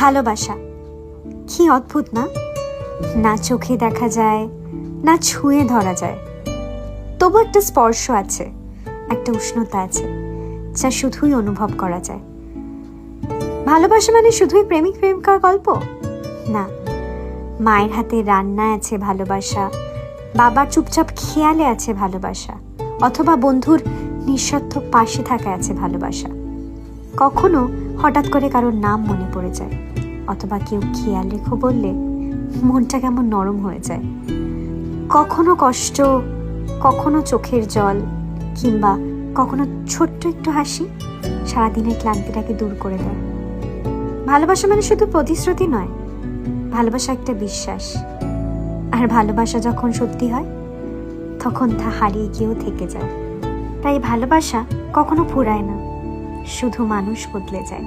ভালোবাসা কি অদ্ভুত না, না চোখে দেখা যায়, না ছুঁয়ে ধরা যায়, তবু একটা স্পর্শ আছে, একটা উষ্ণতা আছে যা শুধুই অনুভব করা যায়। ভালোবাসা মানে শুধুই প্রেমিক প্রেমিকার গল্প না, মায়ের হাতে রান্নায় আছে ভালোবাসা, বাবার চুপচাপ খেয়ালে আছে ভালোবাসা, অথবা বন্ধুর নিঃস্বার্থ পাশে থাকা আছে ভালোবাসা। কখনো হঠাৎ করে কারোর নাম মনে পড়ে যায়, অথবা কেউ খেয়াল রেখো বললে মনটা কেমন নরম হয়ে যায়। কখনো কষ্ট, কখনো চোখের জল, কিংবা কখনো ছোট্ট একটু হাসি সারাদিনের ক্লান্তিটাকে দূর করে দেয়। ভালোবাসা মানে শুধু প্রতিশ্রুতি নয়, ভালোবাসা একটা বিশ্বাস। আর ভালোবাসা যখন সত্যি হয় তখন তা হারিয়ে গিয়েও থেকে যায়। তাই ভালোবাসা কখনো ফুরায় না, শুধু মানুষ বদলে যায়।